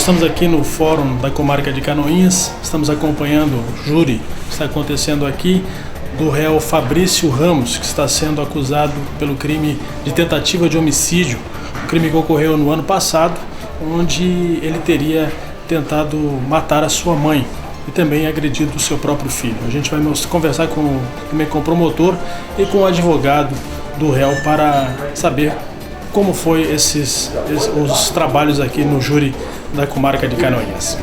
estamos aqui no Fórum da Comarca de Canoinhas, estamos acompanhando o júri que está acontecendo aqui do réu Fabrício Ramos, que está sendo acusado pelo crime de tentativa de homicídio, um crime que ocorreu no ano passado, onde ele teria tentado matar a sua mãe e também agredido o seu próprio filho. A gente vai conversar também com o promotor e com o advogado do réu para saber como foi os trabalhos aqui no júri da Comarca de Canoinhas.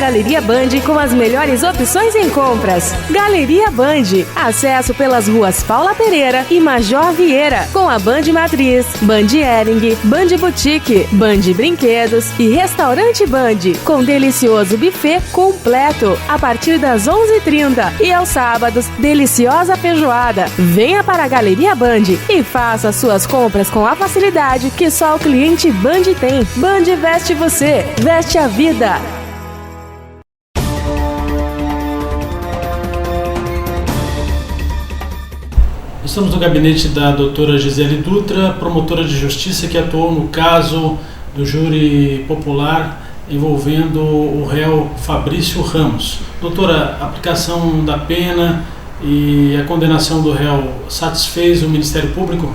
Galeria Band com as melhores opções em compras. Galeria Band. Acesso pelas ruas Paula Pereira e Major Vieira, com a Band Matriz, Band Hering, Band Boutique, Band Brinquedos e Restaurante Band, com delicioso buffet completo a partir das 11h30 e aos sábados, deliciosa feijoada. Venha para a Galeria Band e faça suas compras com a facilidade que só o cliente Band tem. Band veste você, veste a vida. Estamos no gabinete da doutora Gisele Dutra, promotora de justiça que atuou no caso do júri popular envolvendo o réu Fabrício Ramos. Doutora, a aplicação da pena e a condenação do réu satisfez o Ministério Público?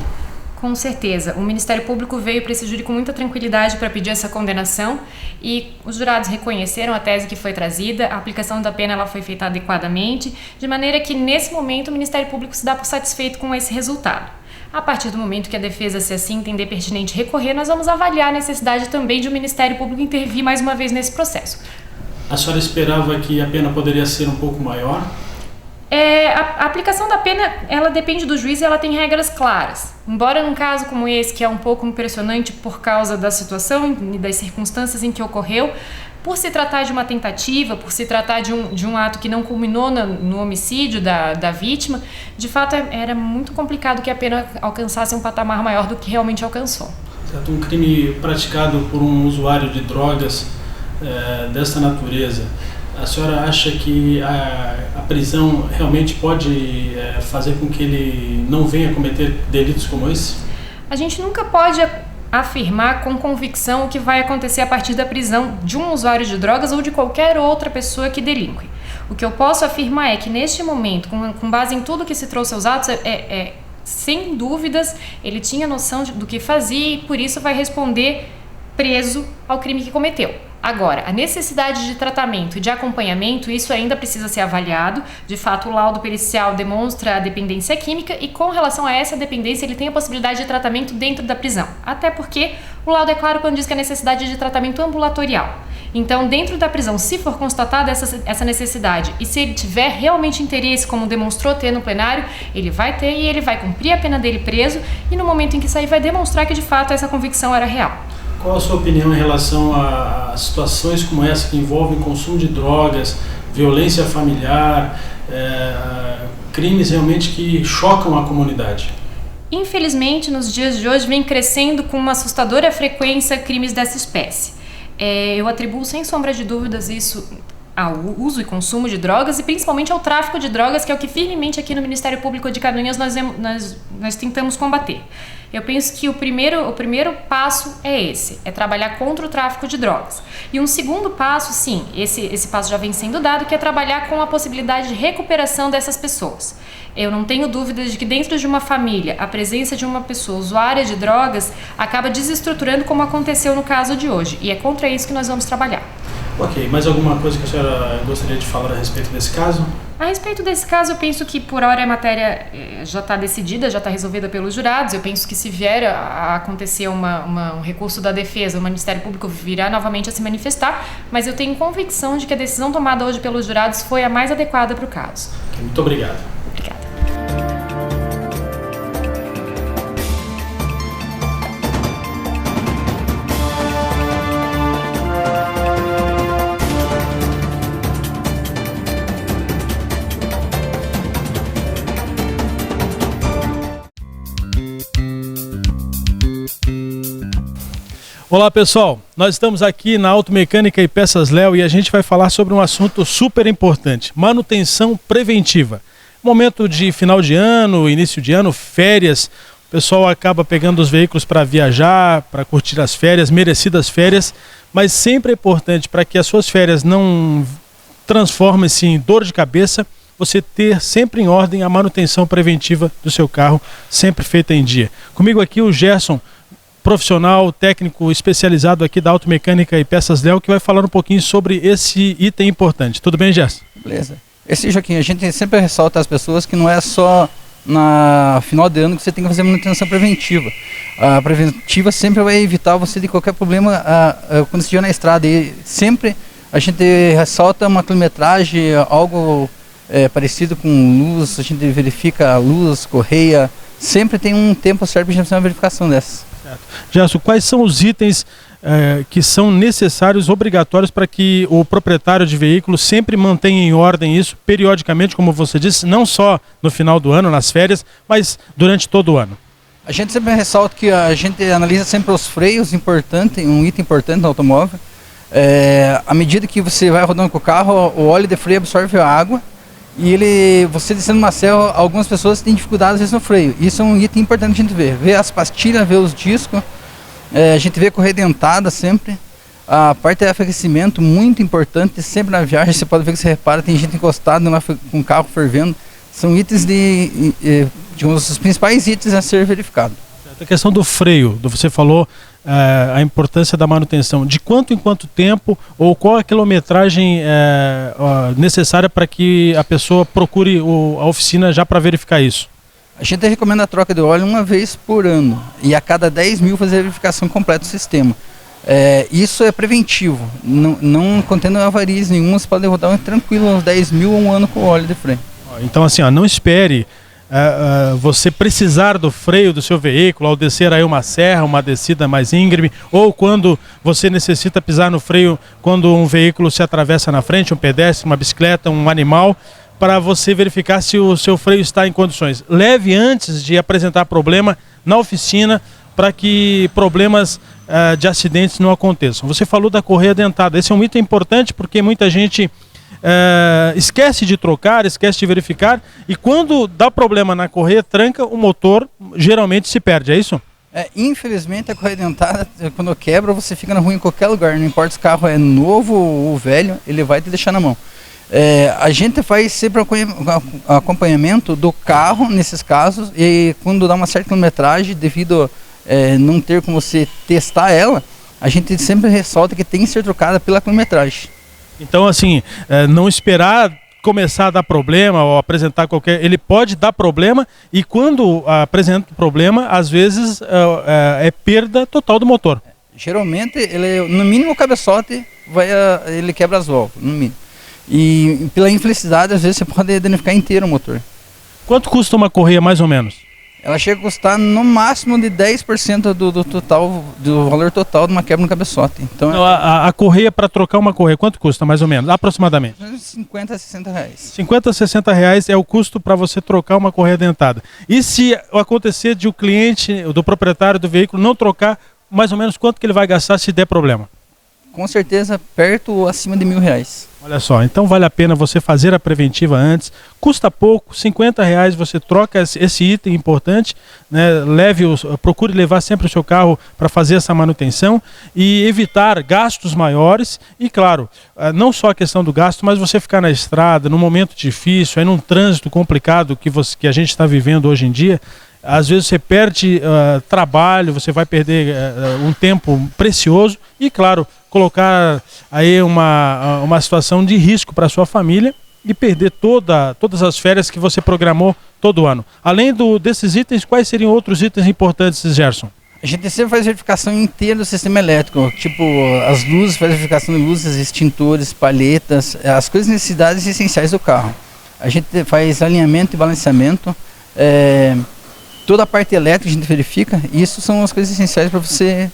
Com certeza. O Ministério Público veio para esse júri com muita tranquilidade para pedir essa condenação e os jurados reconheceram a tese que foi trazida, a aplicação da pena ela foi feita adequadamente, de maneira que, nesse momento, o Ministério Público se dá por satisfeito com esse resultado. A partir do momento que a defesa, se assim entender pertinente recorrer, nós vamos avaliar a necessidade também de o Ministério Público intervir mais uma vez nesse processo. A senhora esperava que a pena poderia ser um pouco maior? A aplicação da pena, ela depende do juiz e ela tem regras claras. Embora num caso como esse, que é um pouco impressionante por causa da situação e das circunstâncias em que ocorreu, por se tratar de uma tentativa, por se tratar de um ato que não culminou no homicídio da vítima, de fato era muito complicado que a pena alcançasse um patamar maior do que realmente alcançou. Certo, um crime praticado por um usuário de drogas dessa natureza, a senhora acha que a prisão realmente pode fazer com que ele não venha cometer delitos como esse? A gente nunca pode afirmar com convicção o que vai acontecer a partir da prisão de um usuário de drogas ou de qualquer outra pessoa que delinque. O que eu posso afirmar é que neste momento, com base em tudo que se trouxe aos atos, sem dúvidas, ele tinha noção do que fazia e por isso vai responder preso ao crime que cometeu. Agora, a necessidade de tratamento e de acompanhamento, isso ainda precisa ser avaliado. De fato, o laudo pericial demonstra a dependência química e com relação a essa dependência, ele tem a possibilidade de tratamento dentro da prisão. Até porque o laudo é claro quando diz que a necessidade de tratamento ambulatorial. Então, dentro da prisão, se for constatada essa necessidade e se ele tiver realmente interesse, como demonstrou ter no plenário, ele vai ter e ele vai cumprir a pena dele preso e no momento em que sair vai demonstrar que de fato essa convicção era real. Qual a sua opinião em relação a situações como essa que envolvem consumo de drogas, violência familiar, crimes realmente que chocam a comunidade? Infelizmente, nos dias de hoje, vem crescendo com uma assustadora frequência crimes dessa espécie. Eu atribuo sem sombra de dúvidas isso ao uso e consumo de drogas e principalmente ao tráfico de drogas, que é o que firmemente aqui no Ministério Público de Canoinhas nós tentamos combater. Eu penso que o primeiro passo é esse, é trabalhar contra o tráfico de drogas. E um segundo passo, sim, esse passo já vem sendo dado, que é trabalhar com a possibilidade de recuperação dessas pessoas. Eu não tenho dúvidas de que dentro de uma família, a presença de uma pessoa usuária de drogas acaba desestruturando como aconteceu no caso de hoje. E é contra isso que nós vamos trabalhar. Ok, mais alguma coisa que a senhora gostaria de falar a respeito desse caso? A respeito desse caso, eu penso que por hora a matéria já está decidida, já está resolvida pelos jurados. Eu penso que se vier a acontecer um recurso da defesa, o Ministério Público virá novamente a se manifestar, mas eu tenho convicção de que a decisão tomada hoje pelos jurados foi a mais adequada para o caso. Muito obrigado. Obrigada. Olá pessoal, nós estamos aqui na Automecânica e Peças Léo e a gente vai falar sobre um assunto super importante, manutenção preventiva. Momento de final de ano, início de ano, férias, o pessoal acaba pegando os veículos para viajar, para curtir as férias, merecidas férias, mas sempre é importante para que as suas férias não transformem-se em dor de cabeça, você ter sempre em ordem a manutenção preventiva do seu carro, sempre feita em dia. Comigo aqui o Gerson, profissional, técnico especializado aqui da Automecânica e Peças Léo, que vai falar um pouquinho sobre esse item importante. Tudo bem, Gerson? Beleza. Joaquim, a gente sempre ressalta às pessoas que não é só na final de ano que você tem que fazer manutenção preventiva. A preventiva sempre vai evitar você de qualquer problema quando você estiver na estrada. E sempre a gente ressalta uma quilometragem, algo parecido com luz, a gente verifica a luz, correia, sempre tem um tempo certo para a gente fazer uma verificação dessas. Gerson, quais são os itens que são necessários, obrigatórios para que o proprietário de veículo sempre mantenha em ordem isso periodicamente, como você disse, não só no final do ano, nas férias, mas durante todo o ano? A gente sempre ressalta que a gente analisa sempre os freios, um item importante no automóvel. À medida que você vai rodando com o carro, o óleo de freio absorve a água e você descendo uma serra, algumas pessoas têm dificuldade às vezes no freio. Isso é um item importante a gente ver as pastilhas, ver os discos, a gente vê a correia dentada sempre. A parte de aquecimento, muito importante, sempre na viagem, você pode ver que você repara, tem gente encostada lá com o carro fervendo. São itens digamos, os principais itens a ser verificado. A questão do freio, você falou a importância da manutenção. De quanto em quanto tempo ou qual a quilometragem necessária para que a pessoa procure a oficina já para verificar isso? A gente recomenda a troca de óleo uma vez por ano e a cada 10 mil fazer a verificação completa do sistema. Isso é preventivo, não contendo avarias nenhuma, você pode rodar tranquilo uns 10 mil ou um ano com o óleo de freio. Então assim, não espere você precisar do freio do seu veículo ao descer aí uma serra, uma descida mais íngreme, ou quando você necessita pisar no freio quando um veículo se atravessa na frente, um pedestre, uma bicicleta, um animal, para você verificar se o seu freio está em condições. Leve antes de apresentar problema na oficina para que problemas de acidentes não aconteçam. Você falou da correia dentada, esse é um item importante porque muita gente esquece de trocar, esquece de verificar e quando dá problema na correia, tranca, o motor geralmente se perde, é isso? Infelizmente a correia dentada, quando quebra, você fica na rua em qualquer lugar, não importa se o carro é novo ou velho, ele vai te deixar na mão. A gente faz sempre acompanhamento do carro nesses casos e quando dá uma certa quilometragem, devido não ter como você testar ela, a gente sempre ressalta que tem que ser trocada pela quilometragem. Então assim, não esperar começar a dar problema ou apresentar ele pode dar problema e quando apresenta problema, às vezes é perda total do motor. Geralmente, no mínimo o cabeçote ele quebra as válvulas, no mínimo. E pela infelicidade, às vezes você pode danificar inteiro o motor. Quanto custa uma correia mais ou menos? Ela chega a custar no máximo de 10% do valor total de uma quebra no cabeçote. Então, a correia, para trocar uma correia, quanto custa mais ou menos? Aproximadamente? 50 a 60 reais. 50 a 60 reais é o custo para você trocar uma correia dentada. E se acontecer de o cliente, do proprietário do veículo, não trocar, mais ou menos quanto que ele vai gastar se der problema? Com certeza perto ou acima de R$1.000. Olha só, então vale a pena você fazer a preventiva antes, custa pouco, R$50 você troca esse item importante, né? Procure levar sempre o seu carro para fazer essa manutenção e evitar gastos maiores e claro, não só a questão do gasto, mas você ficar na estrada, num momento difícil, aí num trânsito complicado que a gente está vivendo hoje em dia, às vezes você perde trabalho, você vai perder um tempo precioso e, claro, colocar aí uma situação de risco para a sua família e perder todas as férias que você programou todo ano. Além desses itens, quais seriam outros itens importantes, Gerson? A gente sempre faz verificação inteira do sistema elétrico, tipo as luzes, faz verificação de luzes, extintores, palhetas, as coisas necessidades essenciais do carro. A gente faz alinhamento e balanceamento, toda a parte elétrica a gente verifica, e isso são as coisas essenciais para você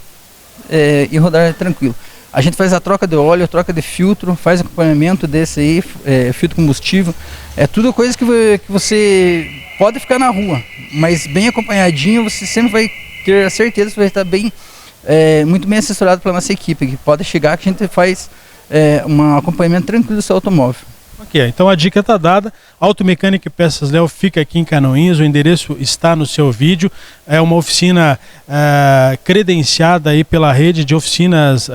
ir rodar tranquilo. A gente faz a troca de óleo, a troca de filtro, faz acompanhamento desse aí, filtro combustível. É tudo coisa que você pode ficar na rua, mas bem acompanhadinho você sempre vai ter a certeza que vai estar bem muito bem assessorado pela nossa equipe, que pode chegar que a gente faz um acompanhamento tranquilo do seu automóvel. Ok, então a dica está dada. Automecânica e Peças Léo fica aqui em Canoinhas, o endereço está no seu vídeo. É uma oficina credenciada aí pela rede de oficinas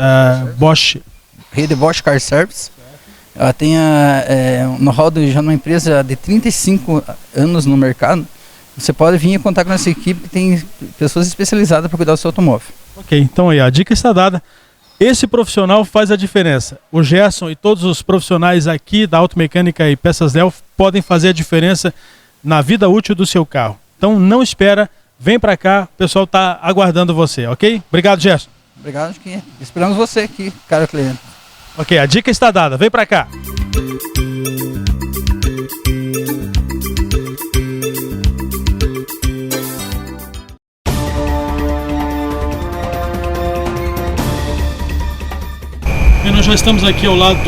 Bosch. Rede Bosch Car Service. Ela tem know-how já numa empresa de 35 anos no mercado. Você pode vir e contar com a nossa equipe, que tem pessoas especializadas para cuidar do seu automóvel. Ok, então aí a dica está dada. Esse profissional faz a diferença. O Gerson e todos os profissionais aqui da Automecânica e Peças Léo podem fazer a diferença na vida útil do seu carro. Então não espera, vem para cá, o pessoal está aguardando você, ok? Obrigado, Gerson. Obrigado, Chiquinha. Esperamos você aqui, caro cliente. Ok, a dica está dada, vem para cá. E nós já estamos aqui ao lado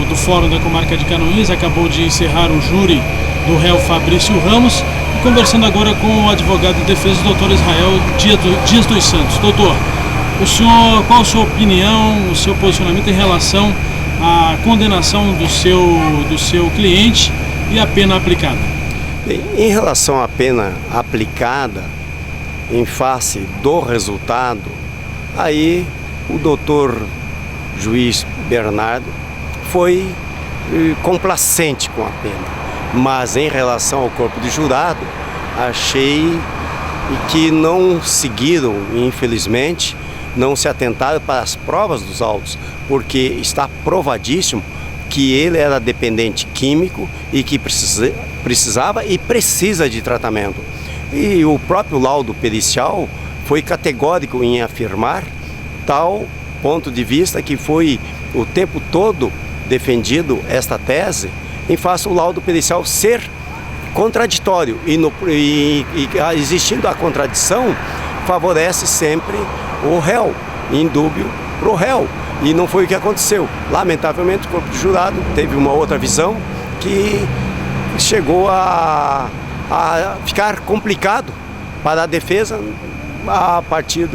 do Fórum da Comarca de Canoinhas, acabou de encerrar o júri do réu Fabrício Ramos, e conversando agora com o advogado de defesa, o doutor Israel Dias dos Santos. Doutor, qual a sua opinião, o seu posicionamento em relação à condenação do seu cliente e a pena aplicada? Bem, em relação à pena aplicada, em face do resultado, aí o doutor juiz Bernardo foi complacente com a pena. Mas em relação ao corpo de jurado, achei que não seguiram, infelizmente, não se atentaram para as provas dos autos, porque está provadíssimo que ele era dependente químico e que precisava e precisa de tratamento. E o próprio laudo pericial foi categórico em afirmar tal ponto de vista, que foi o tempo todo defendido esta tese, em face do laudo pericial ser contraditório e existindo a contradição, favorece sempre o réu, indúbio para o réu, e não foi o que aconteceu. Lamentavelmente o corpo de jurado teve uma outra visão que chegou a ficar complicado para a defesa a partir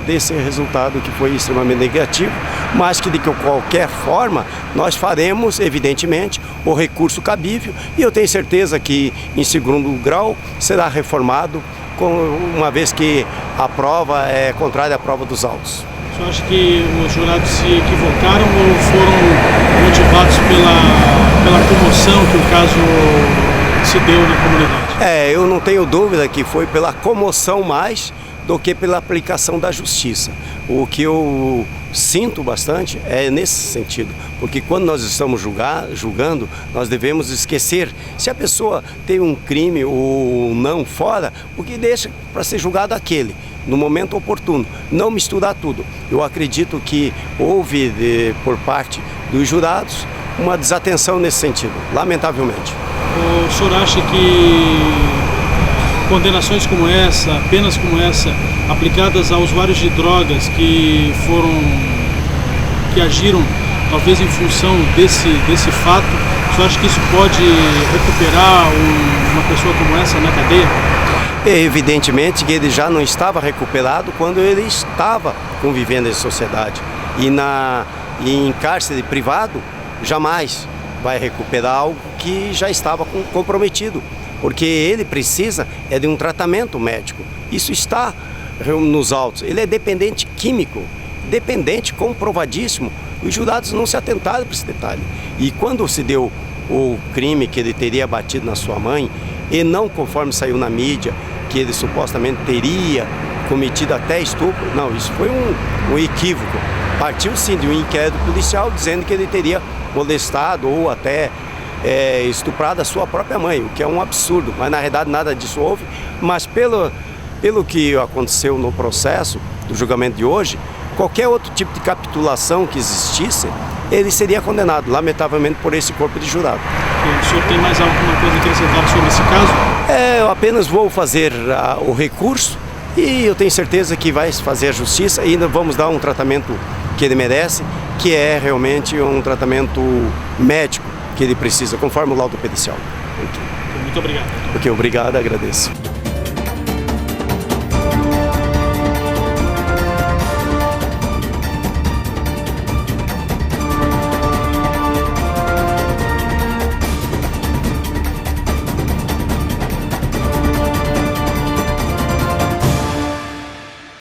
desse resultado que foi extremamente negativo, mas que de qualquer forma nós faremos, evidentemente, o recurso cabível, e eu tenho certeza que em segundo grau será reformado, uma vez que a prova é contrária à prova dos autos. O senhor acha que os jurados se equivocaram ou foram motivados pela comoção que o caso se deu na comunidade? Eu não tenho dúvida que foi pela comoção mais do que pela aplicação da justiça. O que eu sinto bastante é nesse sentido, porque quando nós estamos julgando, nós devemos esquecer se a pessoa tem um crime ou não fora, o que deixa para ser julgado aquele, no momento oportuno, não misturar tudo. Eu acredito que houve, por parte dos jurados, uma desatenção nesse sentido, lamentavelmente. O senhor acha que condenações como essa, penas como essa, aplicadas a usuários de drogas que agiram talvez em função desse fato, o senhor acha que isso pode recuperar uma pessoa como essa na cadeia? Evidentemente que ele já não estava recuperado quando ele estava convivendo em sociedade. E em cárcere privado, jamais vai recuperar algo que já estava comprometido. Porque ele precisa de um tratamento médico. Isso está nos autos. Ele é dependente químico, dependente comprovadíssimo. Os jurados não se atentaram para esse detalhe. E quando se deu o crime que ele teria batido na sua mãe, e não conforme saiu na mídia, que ele supostamente teria cometido até estupro, não, isso foi um equívoco. Partiu sim de um inquérito policial dizendo que ele teria molestado ou até estuprado a sua própria mãe, o que é um absurdo, mas na realidade nada disso houve. Mas pelo que aconteceu no processo do julgamento de hoje, qualquer outro tipo de capitulação que existisse, ele seria condenado, lamentavelmente, por esse corpo de jurado. O senhor tem mais alguma coisa a acrescentar sobre esse caso? Eu apenas vou fazer o recurso e eu tenho certeza que vai fazer a justiça e ainda vamos dar um tratamento que ele merece, que é realmente um tratamento médico que ele precisa, conforme o laudo pericial. Muito obrigado. Obrigado, agradeço.